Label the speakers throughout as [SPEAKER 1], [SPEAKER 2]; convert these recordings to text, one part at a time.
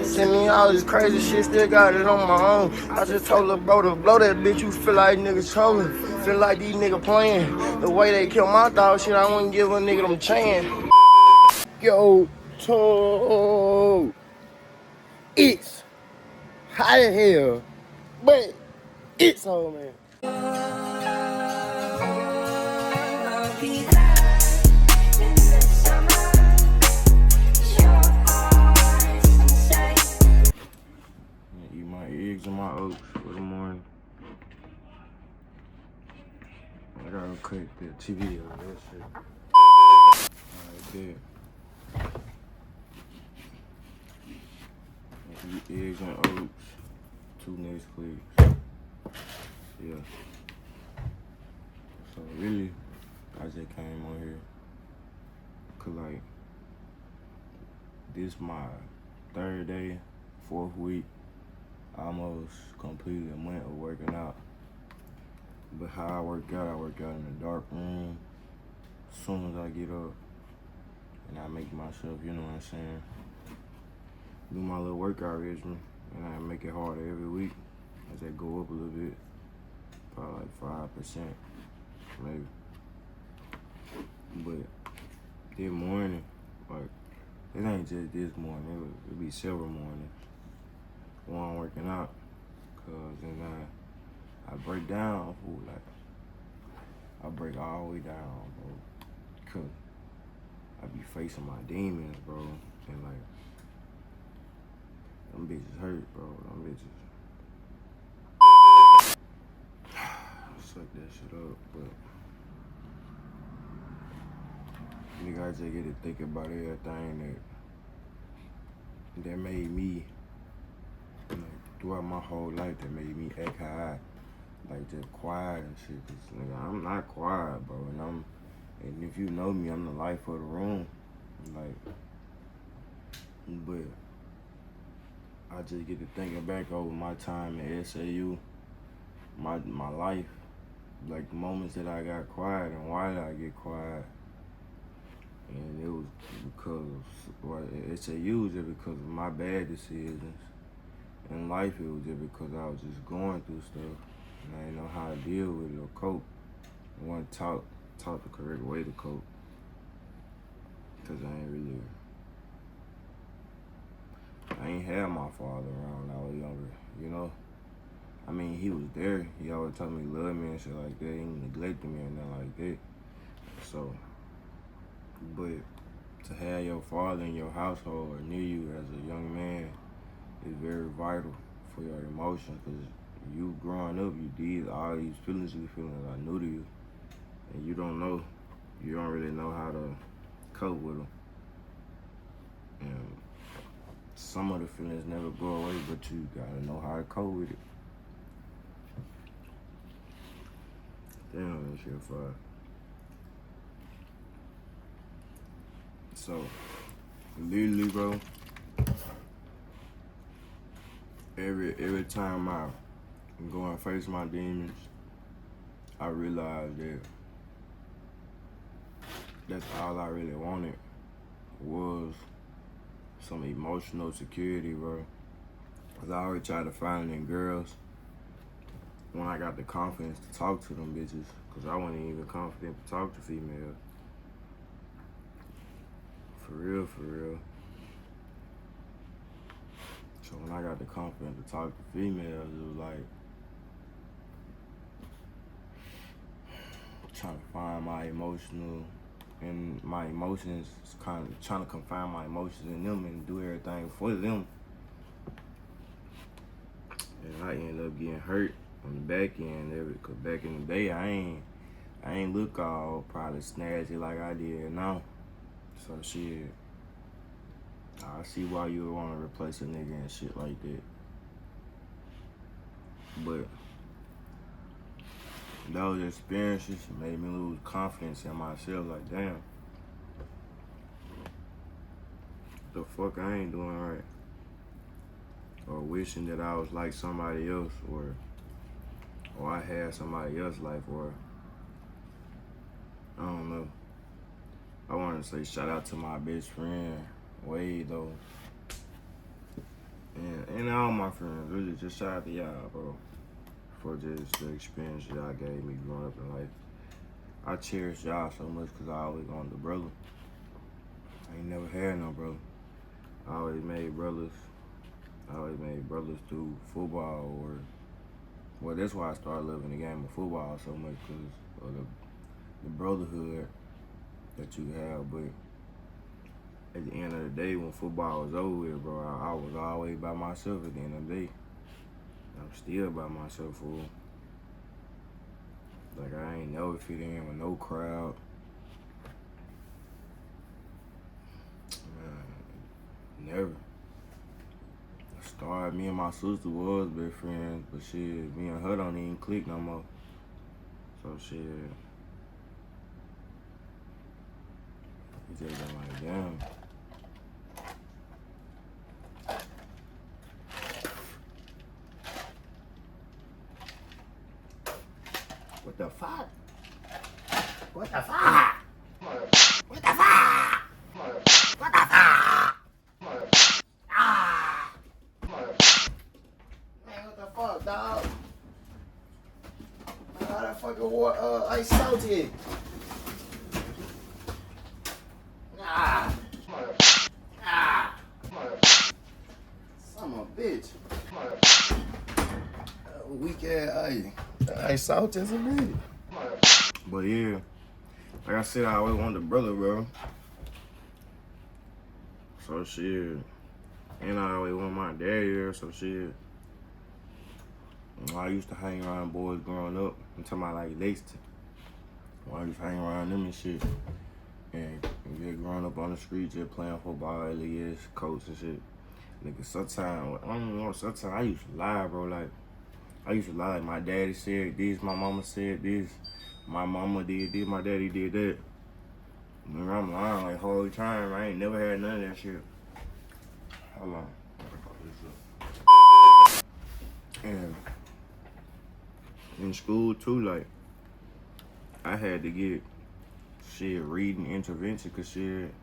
[SPEAKER 1] Send me all this crazy shit, still got it on my own. I just told her bro to blow that bitch, you feel like niggas trolling. Feel like these niggas playing. The way they kill my dog shit, I wouldn't give a nigga them chance. Yo, to it's hot as hell, but it's on, man. Eat my eggs and my oats for the morning. I gotta cut the TV on that shit. Alright, there. Eat eggs and oats. 2 Nesquik. Yeah. So really, I just came on here. Cause like, this my 3rd day, 4th week. Almost completed a month of working out. But how I work out in the dark room. As soon as I get up, and I make myself, you know what I'm saying, do my little workout regimen, and I make it harder every week as I go up a little bit, probably like 5%, maybe. But this morning, like, it ain't just this morning, it'll be several mornings while I'm working out, cause then I break down, fool, like, I break all the way down, bro, cause I be facing my demons, bro, and like, them bitches hurt, bro, them bitches. Suck that shit up, but nigga, I just get to think about everything that made me, like, throughout my whole life, that made me act how I, like, just quiet and shit. Cause nigga, I'm not quiet, bro, and if you know me, I'm the life of the room, like, but I just get to thinking back over my time at SAU, my life, like the moments that I got quiet and why did I get quiet. And it was because, well, SAU was just because of my bad decisions. In life, it was just because I was just going through stuff and I didn't know how to deal with it or cope. I wasn't taught the correct way to cope, because I ain't had my father around when I was younger, you know? I mean, he was there. He always told me he loved me and shit like that. He ain't neglected me or nothing like that. So, but to have your father in your household or near you as a young man is very vital for your emotions, because you growing up, you did all these feelings you feeling that are new to you, and you don't really know how to cope with them. And some of the feelings never go away, but you gotta know how to cope with it. Damn, that shit fire. So, literally, bro, every time I go and face my demons, I realize that that's all I really wanted was some emotional security, bro. Cause I always tried to find it in girls when I got the confidence to talk to them bitches, cause I wasn't even confident to talk to females. For real, for real. So when I got the confidence to talk to females, it was like trying to find my emotions, kind of trying to confine my emotions in them and do everything for them. And I ended up getting hurt on the back end, cause back in the day, I ain't look all probably snazzy like I did now. So shit, I see why you would want to replace a nigga and shit like that. But those experiences made me lose confidence in myself. Like, damn, the fuck I ain't doing right. Or wishing that I was like somebody else, or I had somebody else's life, or I don't know. I want to say shout out to my best friend, Wade, though. my friends, really just shout out to y'all, bro, for just the experience y'all gave me growing up in life. I cherish y'all so much because I always wanted a brother. I ain't never had no brother. I always made brothers. I always made brothers through football well, that's why I started loving the game of football so much because of the brotherhood that you have. But at the end of the day, when football was over with, bro, I was always by myself at the end of the day. I'm still by myself, fool. Like, I ain't never fit in with no crowd. Man, never. Me and my sister was best friends, but shit, me and her don't even click no more. So shit, we just been like, damn. What the fuck? What the fuck? What the fuck? What the fuck? Ah! Man, what the fuck, dog? Man, how that fucking water, ice salty? Ah! Ah! Son of a bitch. Weak ass ice. Ice salty as a bitch. But yeah, like I said, I always wanted a brother, bro. So shit. And I always wanted my dad here, so shit. I used to hang around boys growing up. I'm talking about like Lexington. I used to hang around them and shit. And just growing up on the street, just playing football, LES, coach and shit. Nigga, sometimes, I don't know, sometimes I used to lie, bro. Like, I used to lie, like my daddy said this, my mama said this, my mama did this, my daddy did that. And I'm lying like whole time. I ain't never had none of that shit. Hold on. And in school too, like, I had to get shit reading intervention because shit,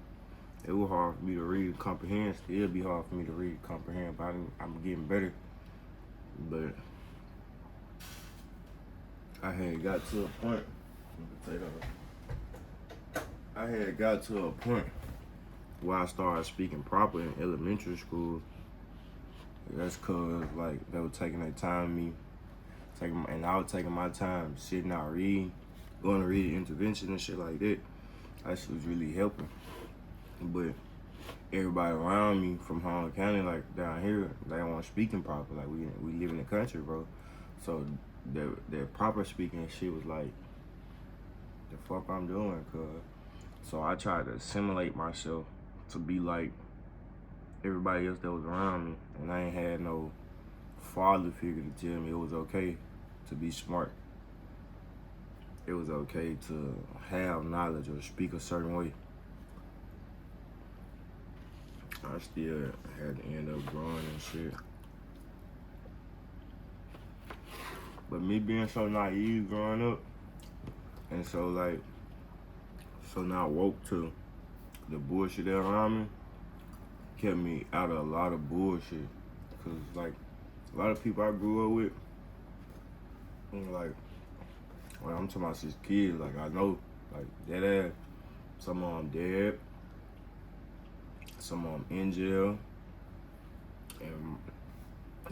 [SPEAKER 1] it was hard for me to read and comprehend. Still be hard for me to read and comprehend, but I'm getting better. But I had got to a point. I had got to a point where I started speaking proper in elementary school. That's cause like they were taking their time with me, and I was taking my time sitting out reading, going to read intervention and shit like that. That shit was really helping. But everybody around me from Harlan County, like down here, they don't want speaking proper. Like we live in the country, bro. So their proper speaking shit was like, the fuck I'm doing, cuz. So I tried to assimilate myself to be like everybody else that was around me, and I ain't had no father figure to tell me it was okay to be smart. It was okay to have knowledge or speak a certain way. I still had to end up growing and shit. But me being so naive growing up, and so like, so not woke to the bullshit that around me, kept me out of a lot of bullshit. Cause like, a lot of people I grew up with, like, when I'm talking about since kids, like I know, like dead ass, some of them dead, some of them in jail, and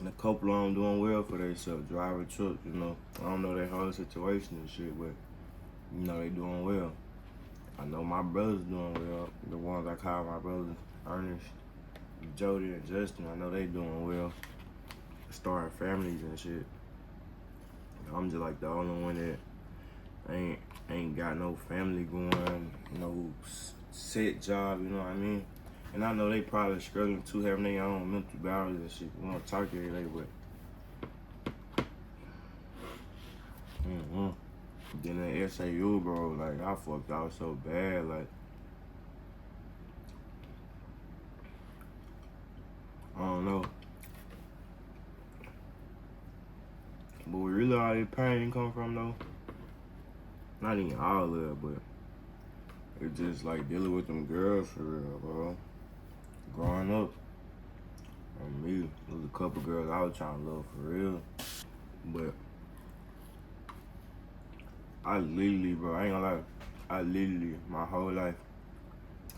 [SPEAKER 1] a couple of them doing well for themselves, driving trucks, you know. I don't know their whole situation and shit, but you know they doing well. I know my brothers doing well, the ones I call my brothers, Ernest, Jody, and Justin. I know they doing well, starting families and shit. I'm just like the only one that ain't got no family going, no set job, you know what I mean? And I know they probably struggling too, having their own mental battles and shit. We don't talk every day, but then at SAU, bro, like I fucked out so bad, like I don't know. But where really all this pain come from though, not even all of it, but it's just like dealing with them girls for real, bro. Growing up, on me, it was a couple girls I was trying to love for real. But I literally, bro, I ain't gonna lie, I literally, my whole life,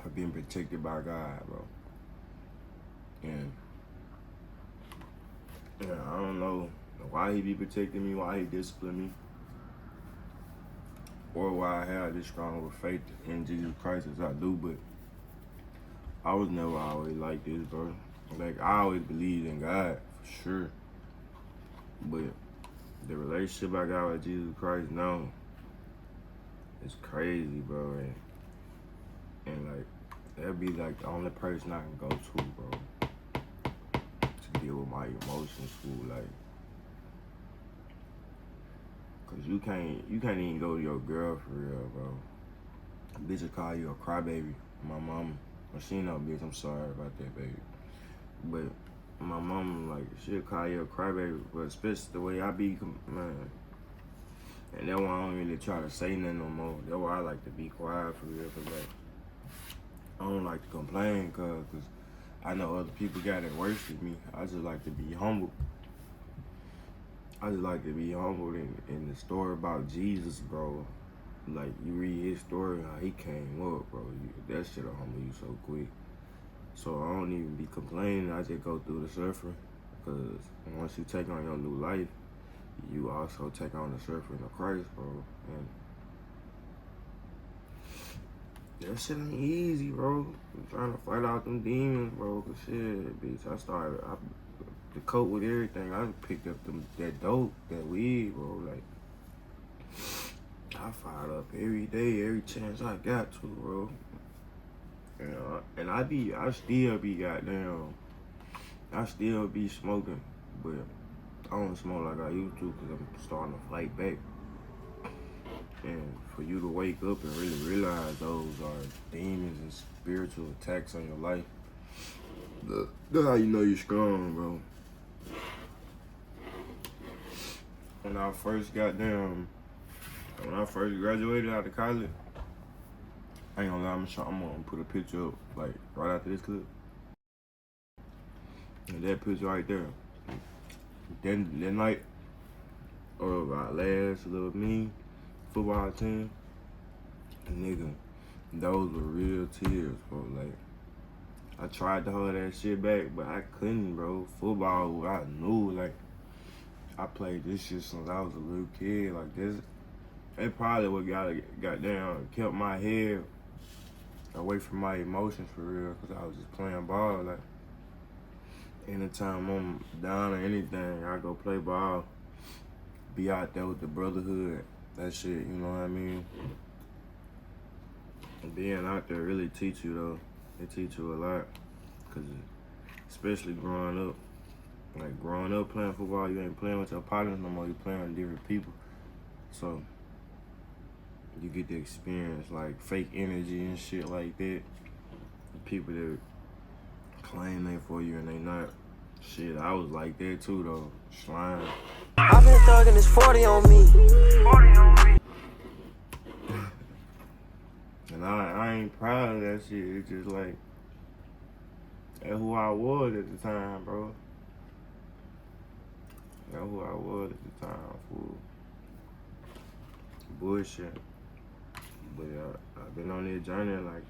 [SPEAKER 1] I've been protected by God, bro. And I don't know why he be protecting me, why he disciplined me, or why I have this strong of a faith in Jesus Christ as I do, but I was never always like this, bro. Like, I always believed in God, for sure. But the relationship I got with Jesus Christ now is crazy, bro. And like, that'd be like the only person I can go to, bro, to deal with my emotions, fool. Like, cause you can't even go to your girl for real, bro. Bitch will call you a crybaby. My mom, well, she know, bitch, I'm sorry about that, baby. But my mom, like, she'll call you a crybaby, but especially the way I be, man. And that's why I don't really try to say nothing no more. That's why I like to be quiet for real, cause like, I don't like to complain, cause I know other people got it worse than me. I just like to be humble. I just like to be humble in the story about Jesus, bro. Like, you read his story, how he came up, bro. That shit'll humble you so quick. So I don't even be complaining. I just go through the suffering. Because once you take on your new life, you also take on the suffering of Christ, bro. And that shit ain't easy, bro. I'm trying to fight out them demons, bro. Cause shit, bitch, to cope with everything, I picked up that dope, that weed, bro. Like, I fired up every day, every chance I got to, bro. And I still be smoking, but I don't smoke like I used to because I'm starting to fight back. And for you to wake up and really realize those are demons and spiritual attacks on your life, that's how you know you're strong, bro. When I first graduated out of college, I ain't gonna lie, I'm gonna put a picture up, like, right after this clip. And that picture right there. Then that night, or our last little mini football team, nigga, those were real tears, bro. Like, I tried to hold that shit back, but I couldn't, bro. Football, I knew, like, I played this shit since I was a little kid. Like, this, it probably what got down, kept my head away from my emotions for real, because I was just playing ball. Like, anytime I'm down or anything, I go play ball, be out there with the brotherhood, that shit, you know what I mean? And being out there really teach you, though. It teach you a lot, because especially growing up, like, growing up playing football, you ain't playing with your partners no more, you playing with different people. So, you get to experience, like, fake energy and shit like that. The people that claim they for you and they not. Shit, I was like that too, though. Slime.
[SPEAKER 2] I've been thugging this 40 on me.
[SPEAKER 1] And I ain't proud of that shit. It's just like, that's who I was at the time, bro. That's who I was at the time, fool. Bullshit. But I've been on this journey, like,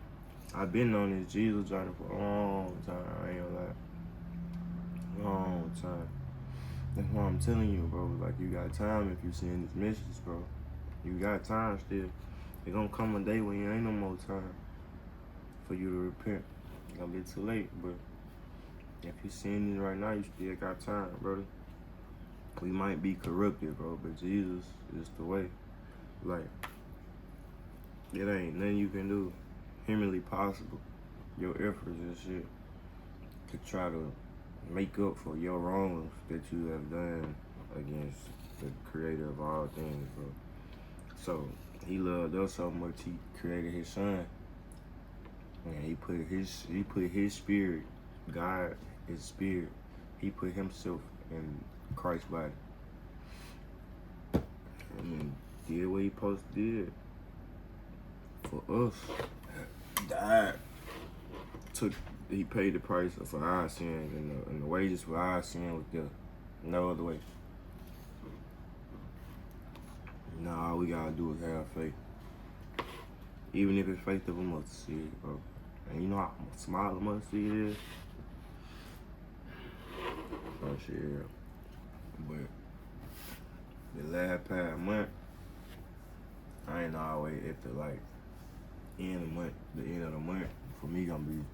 [SPEAKER 1] I've been on this Jesus journey for a long time, I ain't gonna lie. Long time. That's why I'm telling you, bro. Like, you got time if you seeing this message, bro. You got time still. It's gonna come a day when you ain't no more time for you to repent. It's gonna be too late, but if you seeing this right now, you still got time, brother. We might be corrupted, bro, but Jesus is the way. Like, it ain't nothing you can do humanly possible. Your efforts and shit to try to make up for your wrongs that you have done against the creator of all things, bro. So, he loved us so much, he created his son. And he put his spirit, God, his spirit, he put himself in Christ's body. And did what he supposed to did for us. Died. Took he paid the price for our sins, and the wages for our sin was there. No other way. Nah, all we gotta do is have faith. Even if it's faith of a mustard seed, bro. And you know how small a mustard seed is? Oh shit. But the last past month, I ain't always at the end of the month. For me, gonna be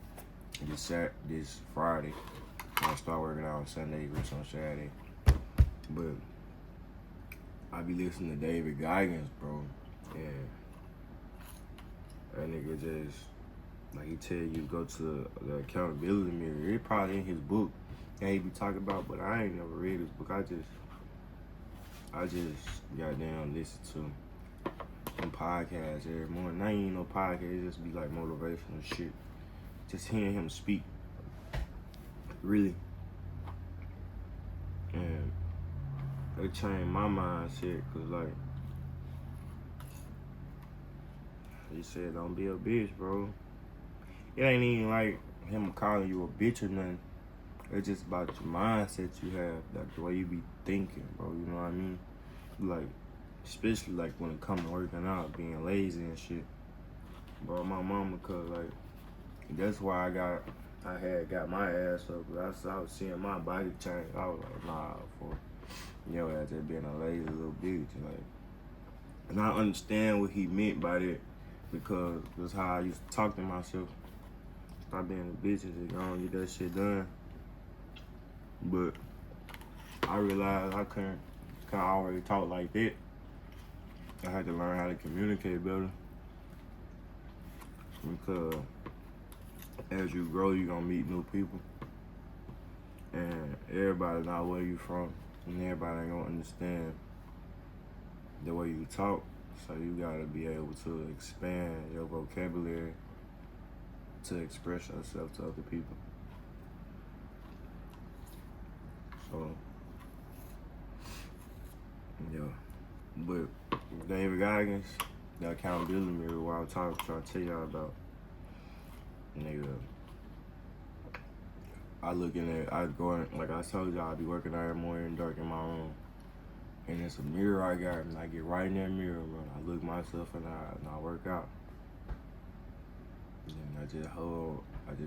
[SPEAKER 1] this Friday. I start working out on Sunday, rest on Saturday. But I be listening to David Goggins, bro. And that nigga just, he tell you go to the accountability mirror. It probably in his book that he be talking about, but I ain't never read his book. I just goddamn listen to them podcasts every morning. I ain't no podcast, it just be like motivational shit. Just hearing him speak. Really. And it changed my mindset, cause he said, don't be a bitch, bro. It ain't even like him calling you a bitch or nothing. It's just about your mindset you have, the way you be thinking, bro. You know what I mean? Especially when it comes to working out, being lazy and shit. Bro, my mama, cause that's why I had got my ass up. Cause I was seeing my body change. I was like, nah, for yo ass just being a lazy little bitch. And I understand what he meant by that, because that's how I used to talk to myself. Stop being a bitch and just go and get that shit done. But I realized I couldn't already talk like that. I had to learn how to communicate better. Because as you grow, you're gonna meet new people. And everybody not where you from. And everybody ain't gonna understand the way you talk. So you gotta be able to expand your vocabulary to express yourself to other people. So, yeah. But David Goggins, the accountability mirror, what I'm trying to tell y'all about, nigga, I go in, like I told y'all, I be working out every morning dark in my room. And it's a mirror I got, and I get right in that mirror, bro. I look myself in the eye, and I work out. And I just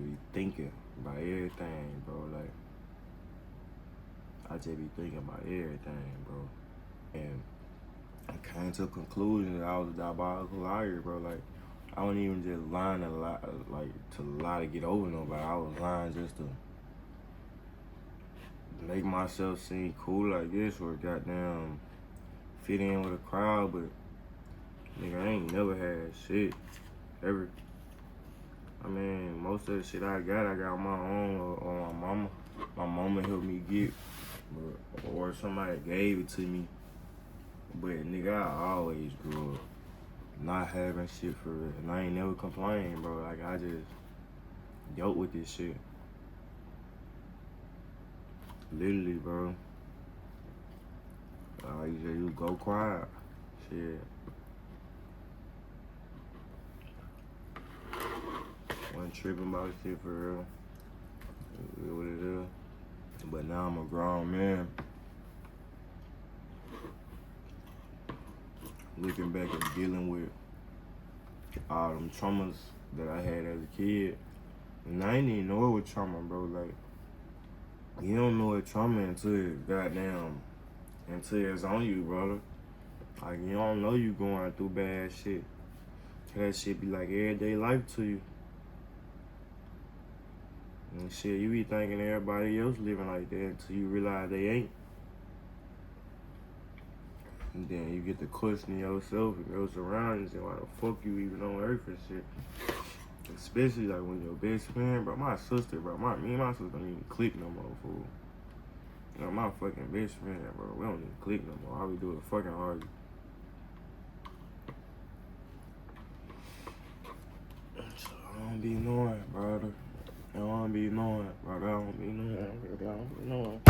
[SPEAKER 1] be thinking about everything, bro. I just be thinking about everything, bro. And I came to a conclusion that I was a diabolical liar, bro. I wasn't even just lying to lie to get over nobody. I was lying just to make myself seem cool like this, or goddamn fit in with a crowd. But nigga, I ain't never had shit ever. I mean, most of the shit I got on my own, or my mama. My mama helped me get, or somebody gave it to me. But nigga, I always grew up not having shit for real, and I ain't never complained, bro. I just dealt with this shit. Literally, bro. You go quiet. Shit. Wasn't tripping about shit for real. It is what it is. But now I'm a grown man. Looking back and dealing with all them traumas that I had as a kid. And I didn't even know it was trauma, bro. You don't know it's trauma until it's on you, brother. You don't know you going through bad shit. That shit be like everyday life to you. And shit, you be thinking everybody else living like that until you realize they ain't. And then you get to question yourself and your surroundings and why the fuck you even on earth and shit. Especially when your best friend, bro, my sister, bro, me and my sister don't even click no more, fool. My fucking best friend, bro, we don't even click no more. All we do is fucking argue. So I don't be knowing, brother. I don't be knowing, brother. I don't be knowing.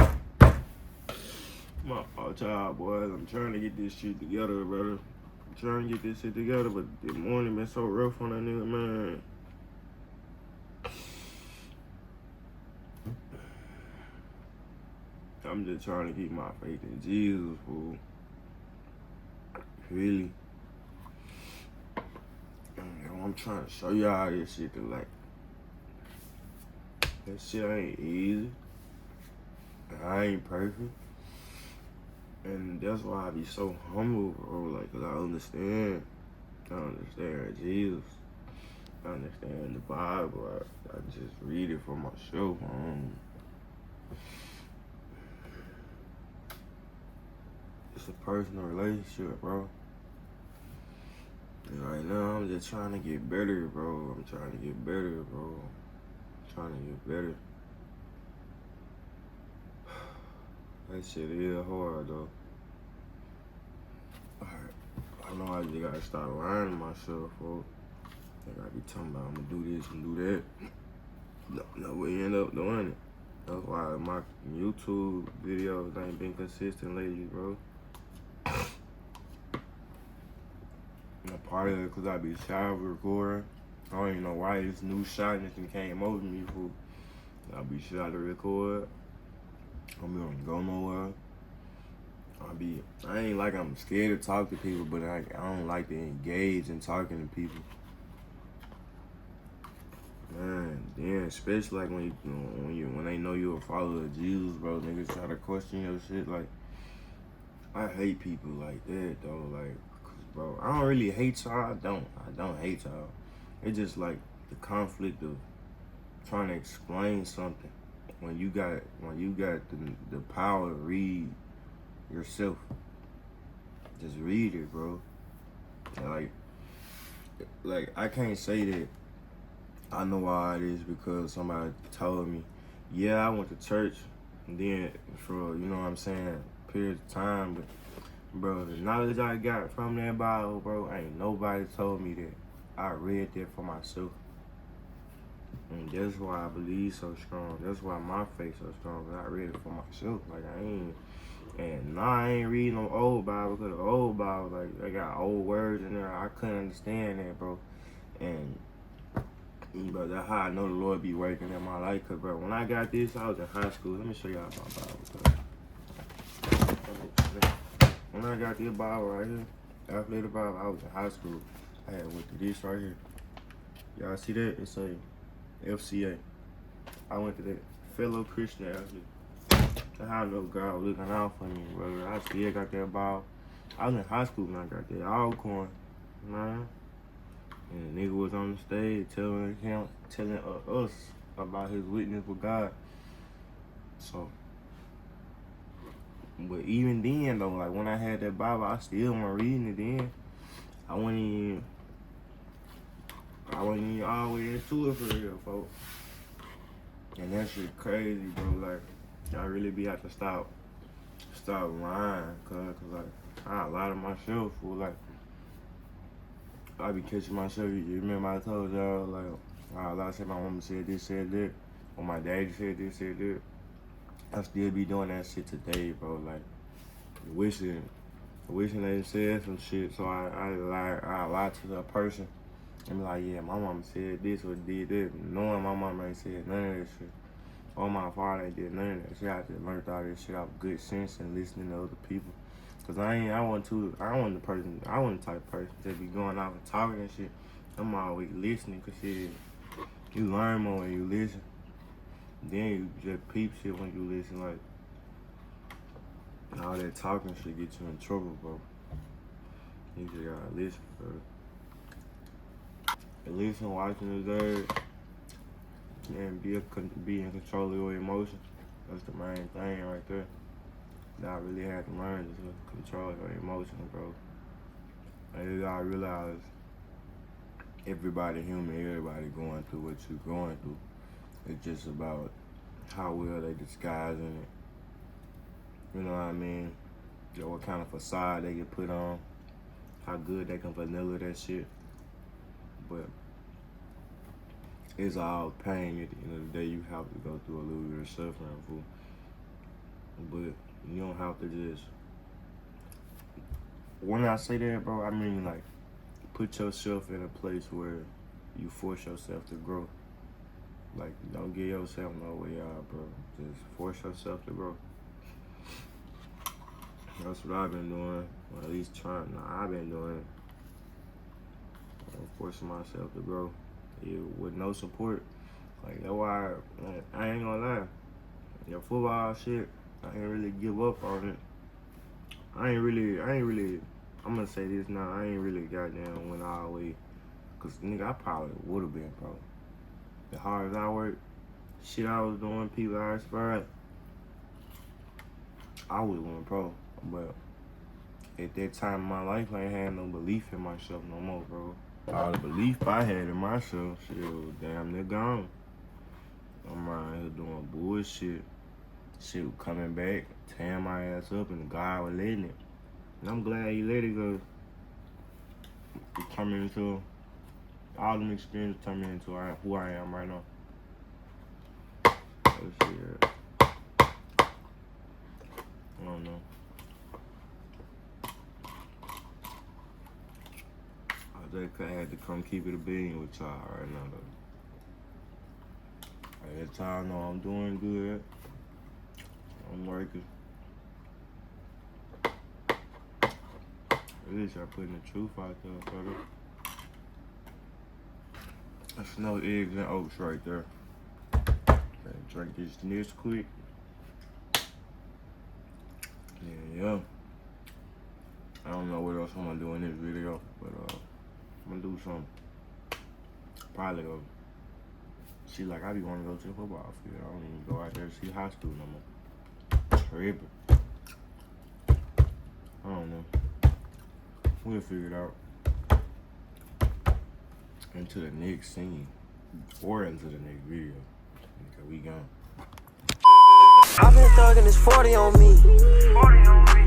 [SPEAKER 1] My fault, y'all, boys. I'm trying to get this shit together, brother. I'm trying to get this shit together, but the morning been so rough on that nigga, man. I'm just trying to keep my faith in Jesus, fool. Really. And I'm trying to show y'all this shit, cause like, that shit ain't easy. I ain't perfect. And that's why I be so humble, bro. Like, cause I understand Jesus. I understand the Bible. I just read it for myself. It's a personal relationship, bro. And right now, I'm just trying to get better, bro. I'm trying to get better, bro. I'm trying to get better. That shit is hard, though. I know I just gotta start lying to myself, bro. Like, I be talking about I'm gonna do this and do that. No, we end up doing it. That's why my YouTube videos ain't been consistent lately, bro. And a part of it, cause I be shy of recording. I don't even know why this new shyness came over me, fool. I be shy to record. I don't go nowhere. I ain't like I'm scared to talk to people, but I don't like to engage in talking to people. Man, then especially like when they know you're a follower of Jesus, bro, niggas try to question your shit. Like, I hate people like that, though. Like, 'cause, bro, I don't really hate y'all. I don't hate y'all. It's just like the conflict of trying to explain something when you got the power to read yourself. Just read it, bro. And like I can't say that I know why it is because somebody told me. Yeah, I went to church, and then for, you know what I'm saying, period of time, but bro, the knowledge I got from that Bible, bro, ain't nobody told me that. I read that for myself. And that's why I believe so strong. That's why my faith so strong, because I read it for myself. Like, I ain't reading no old Bible, because the old Bible, like, they got old words in there. I couldn't understand that, bro. And, bro, that's how I know the Lord be working in my life. Because, bro, when I got this, I was in high school. Let me show y'all my Bible. When I got this Bible right here, after the Bible, I was in high school. I had went to this right here. Y'all see that? It's a FCA. I went to that fellow Christian athlete. That's how I know God was looking out for me, brother. I still got that ball. I was in high school when I got that Alcorn, man. And the nigga was on the stage telling us about his witness with God. So, but even then though, like when I had that Bible, I still wasn't reading it then. I wasn't even all the way into it for real, folks. And that shit crazy, bro. Like, I really be have to stop lying, cause like I lie to myself, fool. Like, I be catching myself. You remember I told y'all, like, I said my mama said this, said that, or my daddy said this, said that. I still be doing that shit today, bro. Like, wishing they said some shit, so I lie to the person and be like, yeah, my mama said this or did that, knowing my mama ain't said none of that shit. Or my father ain't did none of that shit. I just learned all this shit out of good sense and listening to other people. Cause I wasn't the type of person that be going out and talking and shit. I'm always listening, cause shit, you learn more when you listen. Then you just peep shit when you listen. Like, all that talking shit get you in trouble, bro. You just gotta listen, bro. And listen, watching the dirt, and be in control of your emotions. That's the main thing right there. That I really had to learn is to control your emotions, bro. And you gotta realize everybody human, everybody going through what you're going through. It's just about how well they disguising it. You know what I mean? You know, what kind of facade they can put on. How good they can vanilla that shit. But it's all pain at the end of the day. You have to go through a little bit of suffering, fool. But you don't have to just... When I say that, bro, I mean, like, put yourself in a place where you force yourself to grow. Like, don't give yourself no way out, bro. Just force yourself to grow. That's what I've been doing. Or at least trying. I've been doing. Forcing myself to grow. Yeah, with no support. Like, that's why I ain't gonna lie. Your football shit, I ain't really give up on it. I ain't really, I'm gonna say this now, I ain't really goddamn went all the way. Cause nigga, I probably would've been pro. The hard as I worked, shit I was doing, people I inspired, I would've went pro. But at that time in my life, I ain't had no belief in myself no more, bro. All the belief I had in myself, shit was damn near gone. I'm around here doing bullshit. Shit was coming back, tearing my ass up, and God was letting it. And I'm glad he let it go. It turned me into, all them experiences turned me into who I am right now. Oh shit. I don't know. I had to come keep it a bean with y'all right now, though. I let y'all know I'm doing good. I'm working. At least y'all putting the truth out there, brother. That's no eggs and oats right there. Gotta drink this next quick. Yeah. I don't know what else I'm gonna do in this video, but I'm gonna do something. Probably go. See, like, I be wanting to go to the football field. I don't even go out there to see high school no more. Tripping. I don't know. We'll figure it out. Into the next scene. Or into the next video. Okay, we gone.
[SPEAKER 2] I've been thugging this 40 on me. 40 on me.